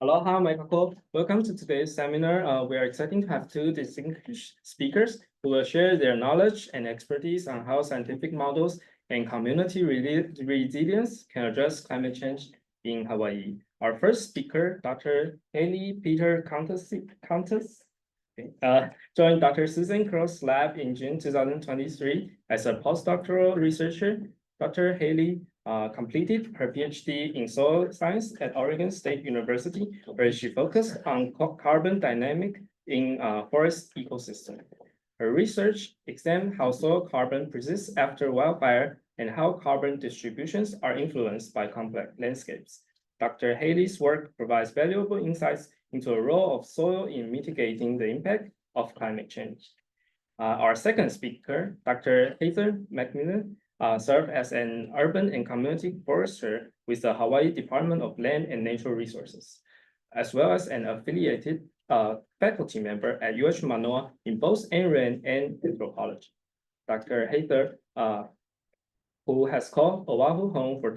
Aloha, Michael. Welcome to today's seminar. We are excited to have two distinguished speakers who will share their knowledge and expertise on how scientific models and community resilience can address climate change in Hawaii. Our first speaker, Dr. Hayley Peter-Contesse, joined Dr. Susan Crow's lab in June 2023 as a postdoctoral researcher. Dr. Hayley completed her PhD in soil science at Oregon State University, where she focused on carbon dynamics in forest ecosystem. Her research examined how soil carbon persists after wildfire and how carbon distributions are influenced by complex landscapes. Dr. Hayley's work provides valuable insights into the role of soil in mitigating the impact of climate change. Our second speaker, Dr. Heather McMillen, served as an urban and community forester with the Hawaii Department of Land and Natural Resources, as well as an affiliated faculty member at UH Manoa in both NREM and anthropology. Dr. Heather, who has called Oahu home for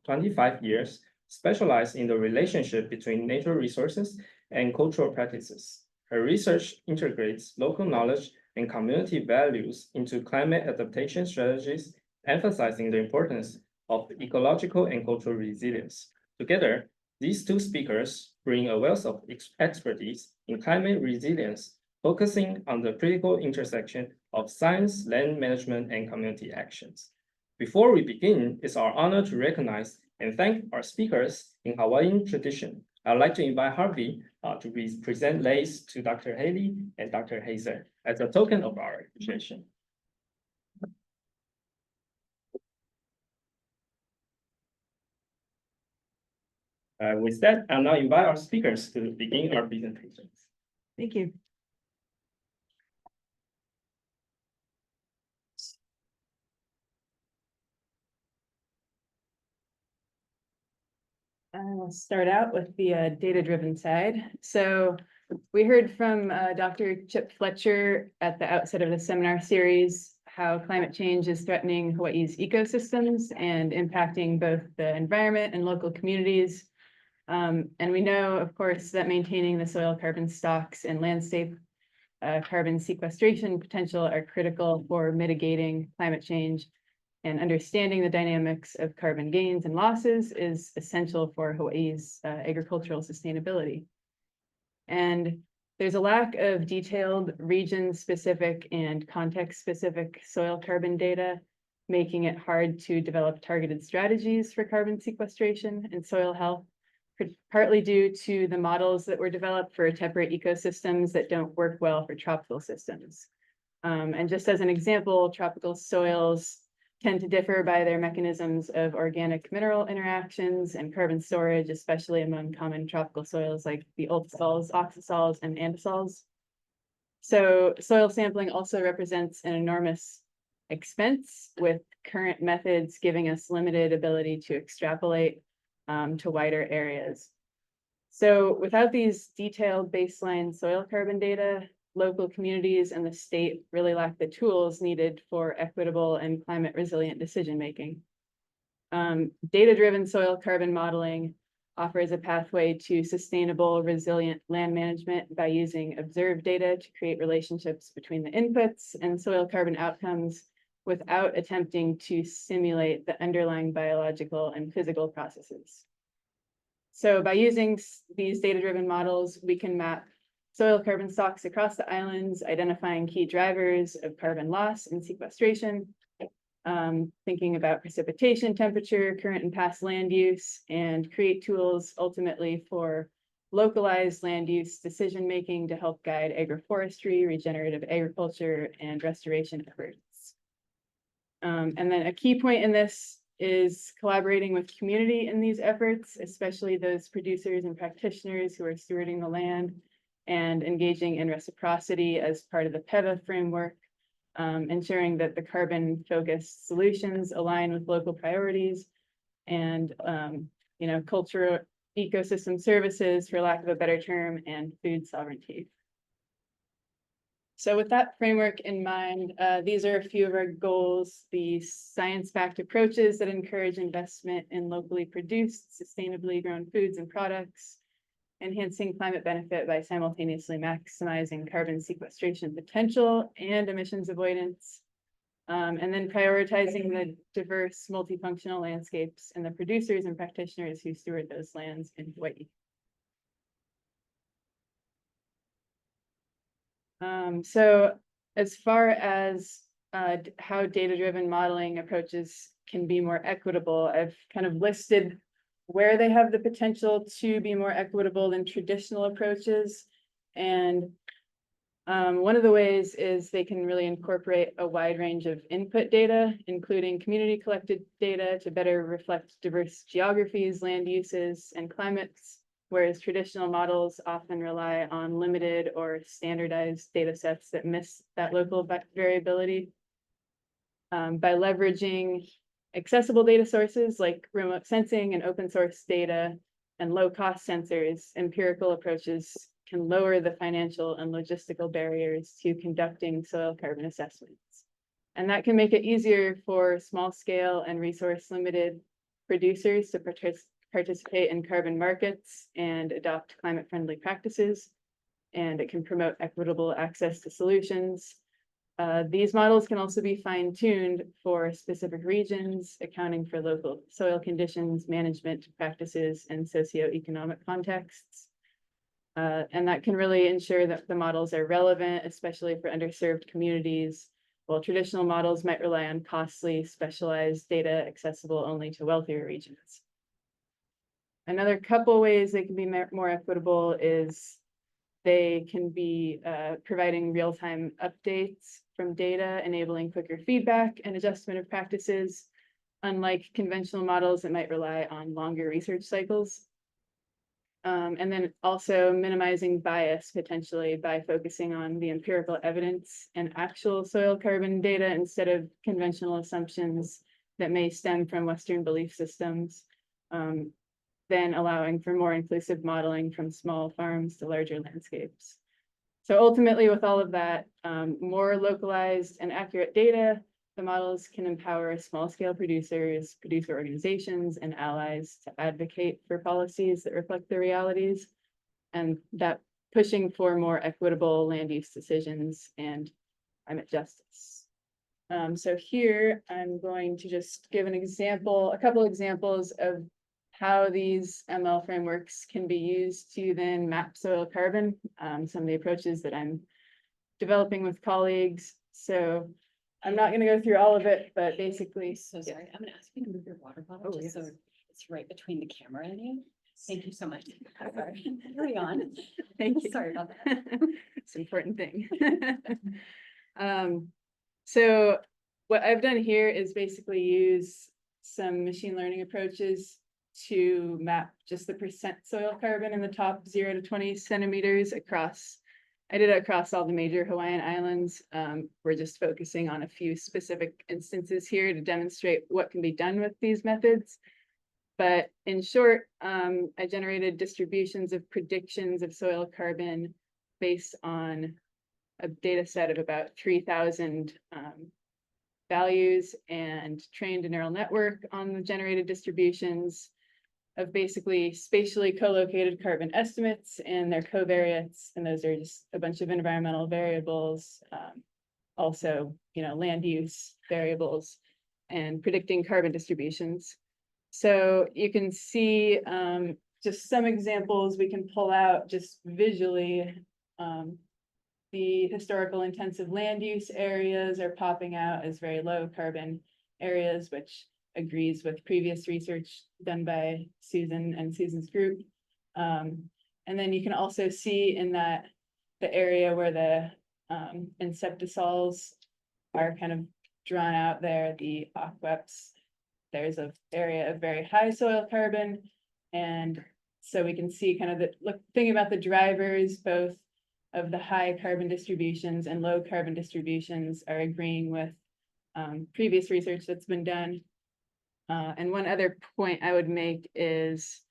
25 years, specialized in the relationship between natural resources and cultural practices. Her research integrates local knowledge and community values into climate adaptation strategies, emphasizing the importance of ecological and cultural resilience. Together, these two speakers bring a wealth of expertise in climate resilience, focusing on the critical intersection of science, land management, and community actions. Before we begin, it's our honor to recognize and thank our speakers in Hawaiian tradition. I'd like to invite Harvey to present leis to Dr. Hayley and Dr. Hazer as a token of our appreciation. With that, I'll now invite our speakers to begin our presentations. Thank you. I'll start out with the data-driven side. So we heard from Dr. Chip Fletcher at the outset of the seminar series how climate change is threatening Hawaii's ecosystems and impacting both the environment and local communities. And we know, of course, that maintaining the soil carbon stocks and landscape carbon sequestration potential are critical for mitigating climate change, and understanding the dynamics of carbon gains and losses is essential for Hawaii's agricultural sustainability. And there's a lack of detailed region-specific and context-specific soil carbon data, making it hard to develop targeted strategies for carbon sequestration and soil health, partly due to the models that were developed for temperate ecosystems that don't work well for tropical systems. And just as an example, tropical soils tend to differ by their mechanisms of organic mineral interactions and carbon storage, especially among common tropical soils like the ultisols, oxisols, and andisols. So soil sampling also represents an enormous expense, with current methods giving us limited ability to extrapolate to wider areas. So without these detailed baseline soil carbon data, local communities and the state really lack the tools needed for equitable and climate resilient decision-making. Data-driven soil carbon modeling offers a pathway to sustainable, resilient land management by using observed data to create relationships between the inputs and soil carbon outcomes without attempting to simulate the underlying biological and physical processes. So by using these data-driven models, we can map soil carbon stocks across the islands, identifying key drivers of carbon loss and sequestration, thinking about precipitation, temperature, current and past land use, and create tools ultimately for localized land use decision-making to help guide agroforestry, regenerative agriculture, and restoration efforts. And then a key point in this is collaborating with community in these efforts, especially those producers and practitioners who are stewarding the land, and engaging in reciprocity as part of the PEVA framework, ensuring that the carbon-focused solutions align with local priorities and, cultural ecosystem services, for lack of a better term, and food sovereignty. So with that framework in mind, these are a few of our goals: the science-backed approaches that encourage investment in locally produced, sustainably grown foods and products, enhancing climate benefit by simultaneously maximizing carbon sequestration potential and emissions avoidance. And then prioritizing the diverse multifunctional landscapes and the producers and practitioners who steward those lands in Hawaii. So as far as how data-driven modeling approaches can be more equitable, I've kind of listed where they have the potential to be more equitable than traditional approaches. And one of the ways is they can really incorporate a wide range of input data, including community collected data to better reflect diverse geographies, land uses, and climates, whereas traditional models often rely on limited or standardized data sets that miss that local variability. By leveraging accessible data sources like remote sensing and open source data and low-cost sensors, empirical approaches can lower the financial and logistical barriers to conducting soil carbon assessments. And that can make it easier for small scale and resource limited producers to participate in carbon markets and adopt climate friendly practices. And it can promote equitable access to solutions. These models can also be fine-tuned for specific regions, accounting for local soil conditions, management practices, and socioeconomic contexts. And that can really ensure that the models are relevant, especially for underserved communities, while traditional models might rely on costly, specialized data accessible only to wealthier regions. Another couple ways they can be more equitable is they can be providing real-time updates from data, enabling quicker feedback and adjustment of practices, unlike conventional models that might rely on longer research cycles. And then also minimizing bias potentially by focusing on the empirical evidence and actual soil carbon data instead of conventional assumptions that may stem from Western belief systems, then allowing for more inclusive modeling from small farms to larger landscapes. So ultimately, with all of that, more localized and accurate data, the models can empower small-scale producers, producer organizations, and allies to advocate for policies that reflect the realities, and that pushing for more equitable land use decisions and climate justice. So here, I'm going to just give an example, a couple examples of how these ML frameworks can be used to then map soil carbon, some of the approaches that I'm developing with colleagues. So I'm not going to go through all of it, but basically. So sorry, I'm going to ask you to move your water bottle just so it's right between the camera and you. Thank you so much. Sorry. Carry on. Thank you. Sorry about that. It's an important thing. So what I've done here is basically use some machine learning approaches to map just the percent soil carbon in the top 0 to 20 centimeters across. I did it across all the major Hawaiian islands. We're just focusing on a few specific instances here to demonstrate what can be done with these methods. But in short, I generated distributions of predictions of soil carbon based on a data set of about 3,000 values and trained a neural network on the generated distributions of basically spatially co-located carbon estimates and their covariates. And those are just a bunch of environmental variables, also, land use variables and predicting carbon distributions. So you can see just some examples we can pull out just visually. The historical intensive land use areas are popping out as very low carbon areas, which agrees with previous research done by Susan and Susan's group. And then you can also see in that the area where the insectisols are kind of drawn out there, the aqueps, there's an area of very high soil carbon. And so we can see kind of thinking about the drivers, both of the high carbon distributions and low carbon distributions are agreeing with previous research that's been done. And one other point I would make is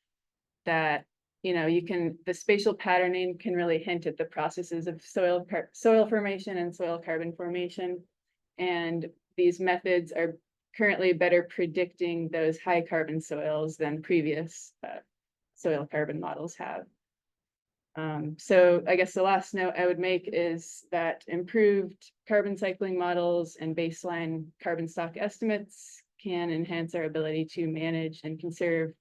that, the spatial patterning can really hint at the processes of soil formation and soil carbon formation. And these methods are currently better predicting those high carbon soils than previous soil carbon models have. So I guess the last note I would make is that improved carbon cycling models and baseline carbon stock estimates can enhance our ability to manage and conserve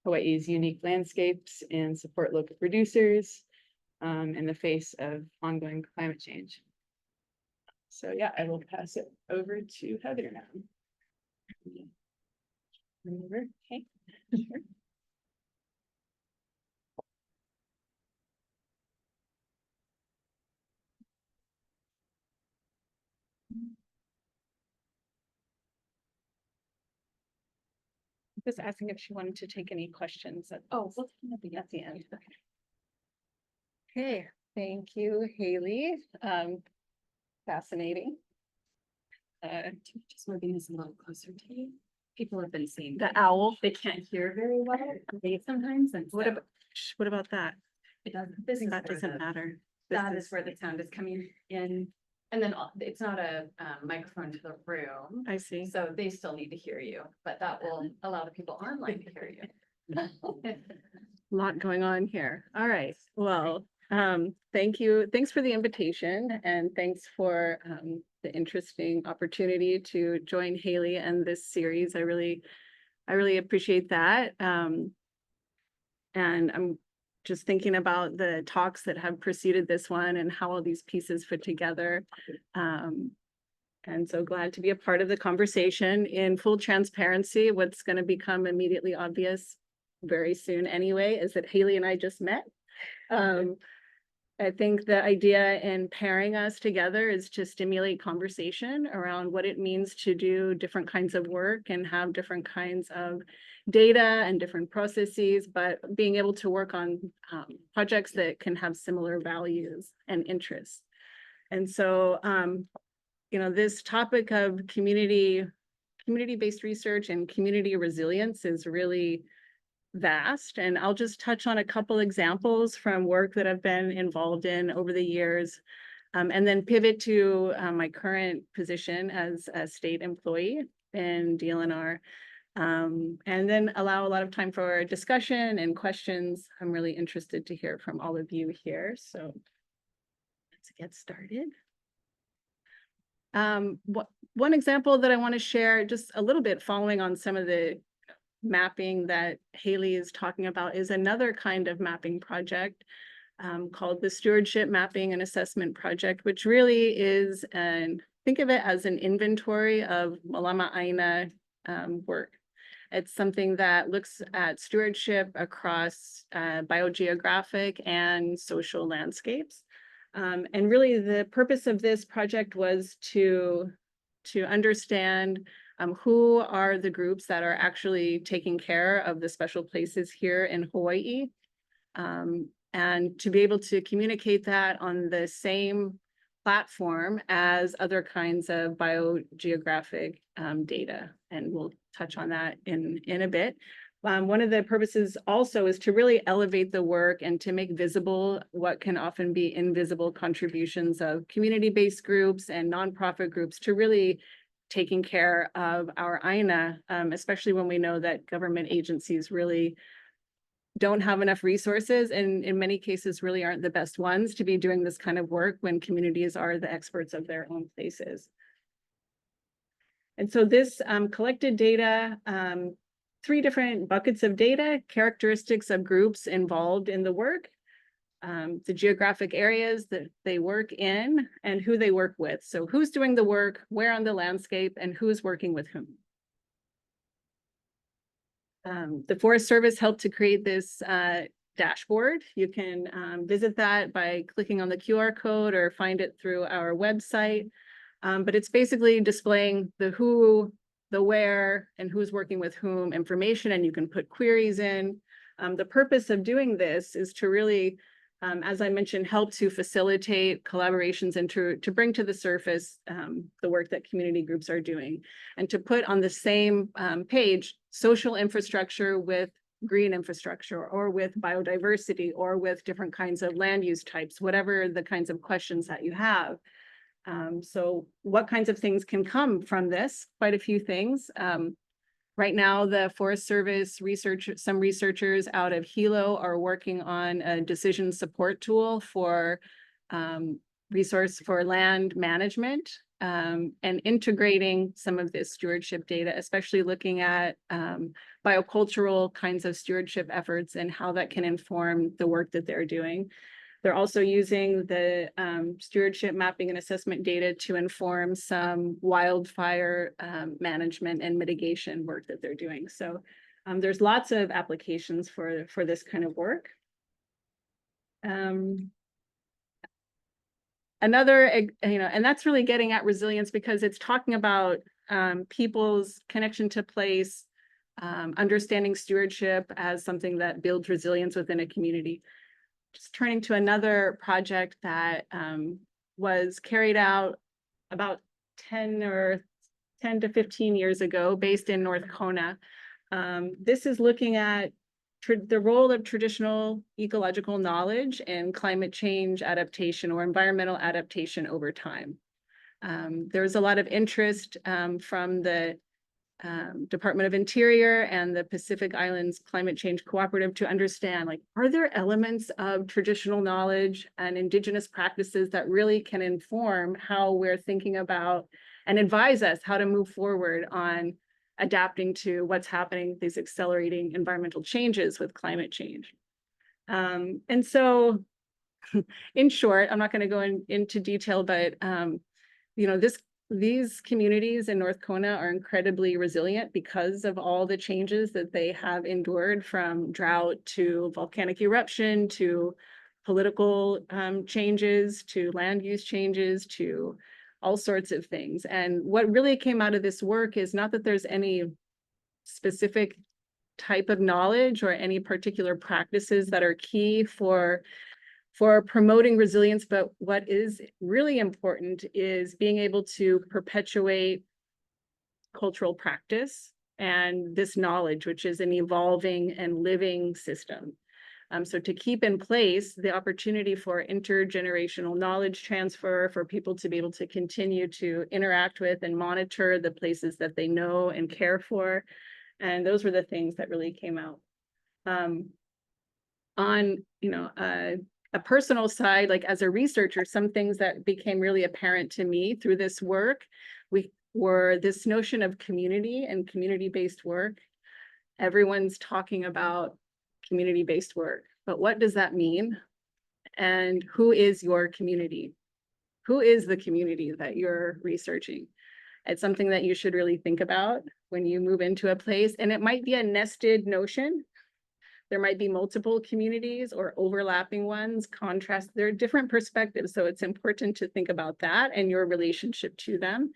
Hawaii's unique landscapes and support local producers in the face of ongoing climate change. So yeah, I will pass it over to Heather now. Over. Okay. Sure. Just asking if she wanted to take any questions. Oh, we'll take them at the end. Okay, thank you, Hayley. Fascinating. Just moving this a little closer to you. People have been saying the owl. They can't hear very well sometimes. And What about that? it doesn't. This That doesn't matter. That is where the sound is coming in. And then it's not a microphone to the room. I see. So they still need to hear you, but that will allow the people online to hear you. A lot going on here. All right. Well, thank you. Thanks for the invitation and thanks for the interesting opportunity to join Hayley and this series. I really appreciate that. And I'm just thinking about the talks that have preceded this one and how all these pieces fit together. And so glad to be a part of the conversation. In full transparency, what's going to become immediately obvious very soon anyway is that Hayley and I just met. I think the idea in pairing us together is to stimulate conversation around what it means to do different kinds of work and have different kinds of data and different processes, but being able to work on projects that can have similar values and interests. And so, you know, this topic of community-based research and community resilience is really vast, and I'll just touch on a couple examples from work that I've been involved in over the years, and then pivot to my current position as a state employee in DLNR, and then allow a lot of time for discussion and questions. I'm really interested to hear from all of you here, so let's get started. One example that I want to share just a little bit following on some of the mapping that Hayley is talking about is another kind of mapping project called the Stewardship Mapping and Assessment Project, which really is, think of it as an inventory of Malama Aina work. It's something that looks at stewardship across biogeographic and social landscapes. And really the purpose of this project was to understand who are the groups that are actually taking care of the special places here in Hawaii, and to be able to communicate that on the same platform as other kinds of biogeographic data. And we'll touch on that in a bit. One of the purposes also is to really elevate the work and to make visible what can often be invisible contributions of community-based groups and nonprofit groups to really taking care of our Aina, especially when we know that government agencies really don't have enough resources and in many cases really aren't the best ones to be doing this kind of work when communities are the experts of their own places. And so this collected data, 3 different buckets of data, characteristics of groups involved in the work, the geographic areas that they work in, and who they work with. So who's doing the work, where on the landscape, and who's working with whom. The Forest Service helped to create this dashboard. You can visit that by clicking on the QR code or find it through our website. But it's basically displaying the who, the where, and who's working with whom information, and you can put queries in. The purpose of doing this is to really, as I mentioned, help to facilitate collaborations and to bring to the surface the work that community groups are doing, and to put on the same page social infrastructure with green infrastructure, or with biodiversity, or with different kinds of land use types, whatever the kinds of questions that you have. So what kinds of things can come from this? Quite a few things. Right now, the Forest Service some researchers out of Hilo are working on a decision support tool for resource for land management and integrating some of this stewardship data, especially looking at biocultural kinds of stewardship efforts and how that can inform the work that they're doing. They're also using the stewardship mapping and assessment data to inform some wildfire management and mitigation work that they're doing. So there's lots of applications for this kind of work. Another, and that's really getting at resilience because it's talking about people's connection to place, understanding stewardship as something that builds resilience within a community. Just turning to another project that was carried out about 10 to 15 years ago, based in North Kona. This is looking at the role of traditional ecological knowledge and climate change adaptation or environmental adaptation over time. There's a lot of interest from the Department of Interior and the Pacific Islands Climate Change Cooperative to understand, like, are there elements of traditional knowledge and indigenous practices that really can inform how we're thinking about and advise us how to move forward on adapting to what's happening, these accelerating environmental changes with climate change. And so in short, I'm not going to go into detail, but these communities in North Kona are incredibly resilient because of all the changes that they have endured, from drought to volcanic eruption to political changes to land use changes to all sorts of things. And what really came out of this work is not that there's any specific type of knowledge or any particular practices that are key for promoting resilience, but what is really important is being able to perpetuate cultural practice and this knowledge, which is an evolving and living system. So to keep in place the opportunity for intergenerational knowledge transfer, for people to be able to continue to interact with and monitor the places that they know and care for. And those were the things that really came out. On a personal side, like as a researcher, some things that became really apparent to me through this work were this notion of community and community-based work. Everyone's talking about community-based work, but what does that mean? And who is your community? Who is the community that you're researching? It's something that you should really think about when you move into a place, and it might be a nested notion. There might be multiple communities or overlapping ones, contrast. There are different perspectives, so it's important to think about that and your relationship to them.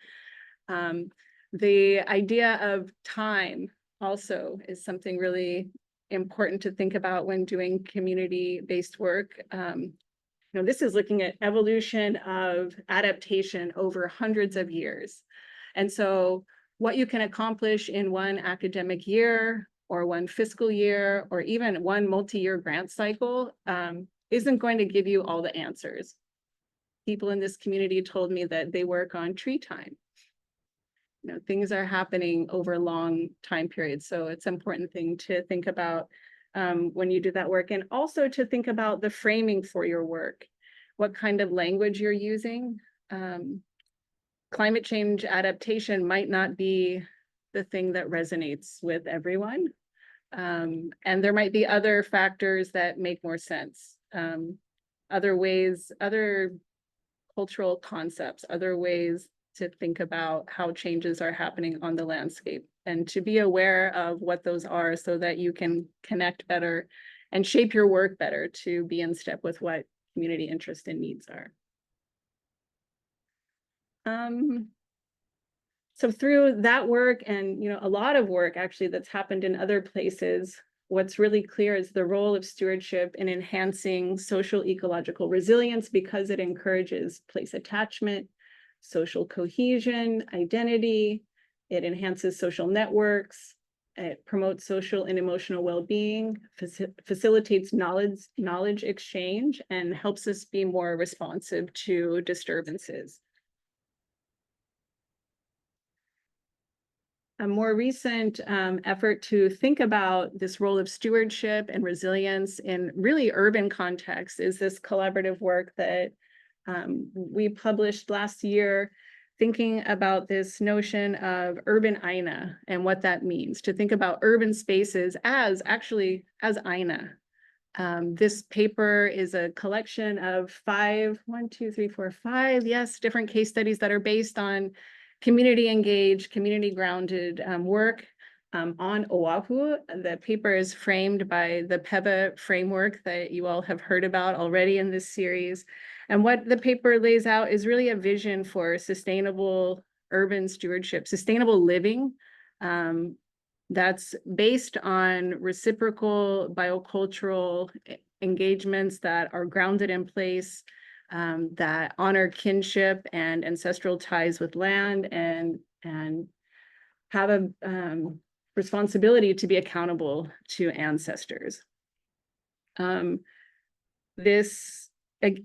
The idea of time also is something really important to think about when doing community-based work. This is looking at evolution of adaptation over hundreds of years. And so what you can accomplish in one academic year or one fiscal year or even one multi-year grant cycle isn't going to give you all the answers. People in this community told me that they work on tree time. Things are happening over long time periods. So it's an important thing to think about when you do that work, and also to think about the framing for your work, what kind of language you're using. Climate change adaptation might not be the thing that resonates with everyone. And there might be other factors that make more sense. Other ways, other cultural concepts, other ways to think about how changes are happening on the landscape, and to be aware of what those are so that you can connect better and shape your work better to be in step with what community interest and needs are. So through that work and a lot of work actually that's happened in other places, what's really clear is the role of stewardship in enhancing social ecological resilience, because it encourages place attachment, social cohesion, identity. It enhances social networks. It promotes social and emotional well-being, facilitates knowledge exchange, and helps us be more responsive to disturbances. a more recent effort to think about this role of stewardship and resilience in really urban context is this collaborative work that we published last year, thinking about this notion of urban INA and what that means, to think about urban spaces as INA. This paper is a collection of 5, 1, 2, 3, 4, 5, yes, different case studies that are based on community engaged, community grounded work on Oahu. The paper is framed by the PEVA framework that you all have heard about already in this series. And what the paper lays out is really a vision for sustainable urban stewardship, sustainable living, that's based on reciprocal biocultural engagements that are grounded in place, that honor kinship and ancestral ties with land, and have a responsibility to be accountable to ancestors.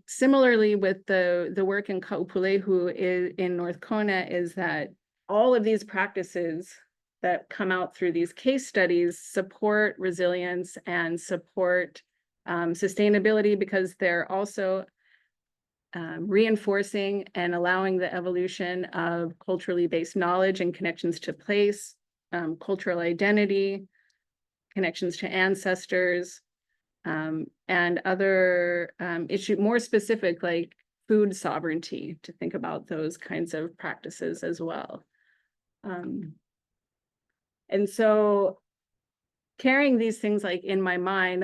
Similarly with the work in Ka'upulehu in North Kona, is that all of these practices that come out through these case studies support resilience and support sustainability, because they're also reinforcing and allowing the evolution of culturally based knowledge and connections to place, cultural identity, connections to ancestors, and other issues more specific, like food sovereignty, to think about those kinds of practices as well. And so carrying these things like in my mind,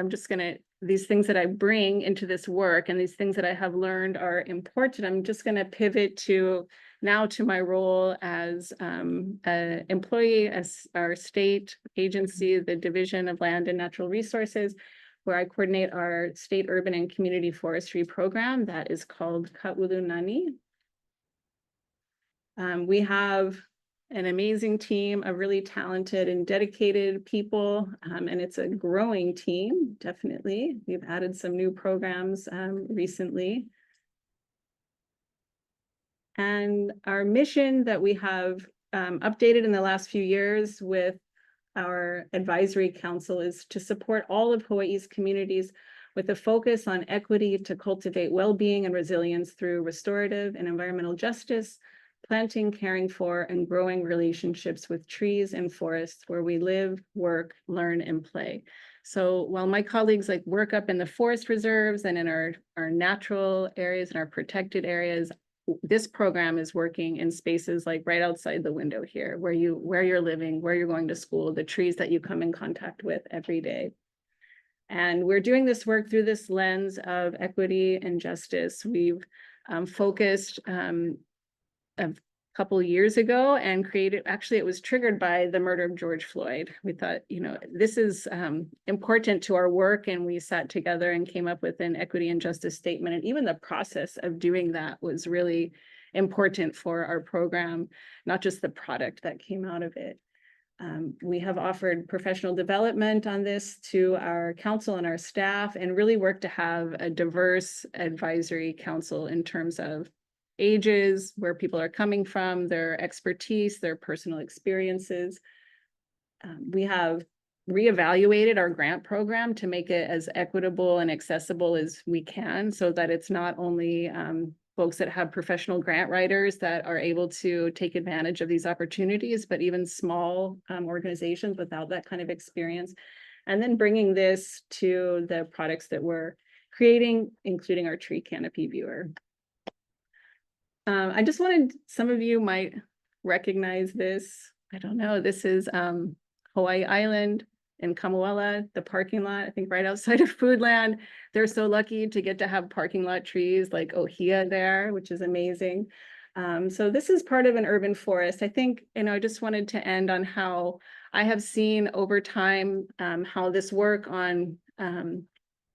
these things that I bring into this work and these things that I have learned are important. I'm just gonna pivot now to my role as an employee as our state agency, the Division of Land and Natural Resources, where I coordinate our state urban and community forestry program that is called Ka'ulunani. We have an amazing team of really talented and dedicated people, and it's a growing team, definitely. We've added some new programs recently. And our mission that we have updated in the last few years with our advisory council is to support all of Hawaii's communities with a focus on equity to cultivate well-being and resilience through restorative and environmental justice, planting, caring for, and growing relationships with trees and forests where we live, work, learn, and play. So while my colleagues work up in the forest reserves and in our natural areas and our protected areas, this program is working in spaces like right outside the window here, where you're living, where you're going to school, the trees that you come in contact with every day. And we're doing this work through this lens of equity and justice. We've focused a couple years ago and actually it was triggered by the murder of George Floyd. We thought, this is important to our work, and we sat together and came up with an equity and justice statement. And even the process of doing that was really important for our program, not just the product that came out of it. We have offered professional development on this to our council and our staff, and really worked to have a diverse advisory council in terms of ages, where people are coming from, their expertise, their personal experiences. We have reevaluated our grant program to make it as equitable and accessible as we can, so that it's not only folks that have professional grant writers that are able to take advantage of these opportunities, but even small organizations without that kind of experience. And then bringing this to the products that we're creating, including our tree canopy viewer. I just wanted, some of you might recognize this. I don't know, this is Hawaii Island in Kamuela, the parking lot, I think right outside of Foodland. They're so lucky to get to have parking lot trees like ohia there, which is amazing. So this is part of an urban forest. I think, I just wanted to end on how I have seen over time how this work on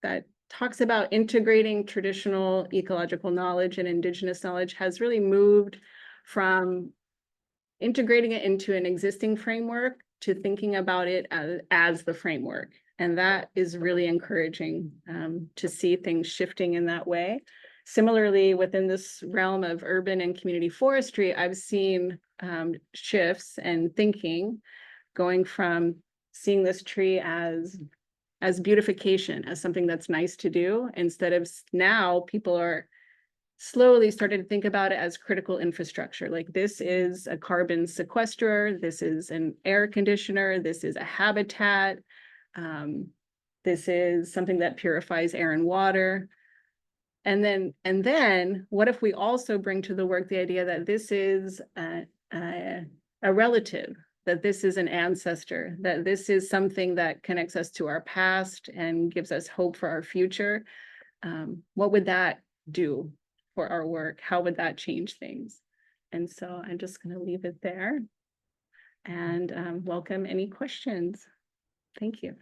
that talks about integrating traditional ecological knowledge and indigenous knowledge has really moved from integrating it into an existing framework to thinking about it as the framework. And that is really encouraging to see things shifting in that way. Similarly, within this realm of urban and community forestry, I've seen shifts and thinking, going from seeing this tree as beautification, as something that's nice to do, instead of now people are slowly starting to think about it as critical infrastructure. Like, this is a carbon sequesterer, this is an air conditioner, this is a habitat, this is something that purifies air and water. And then what if we also bring to the work the idea that this is a relative, that this is an ancestor, that this is something that connects us to our past and gives us hope for our future? What would that do for our work? How would that change things? And so I'm just going to leave it there and welcome any questions. Thank you.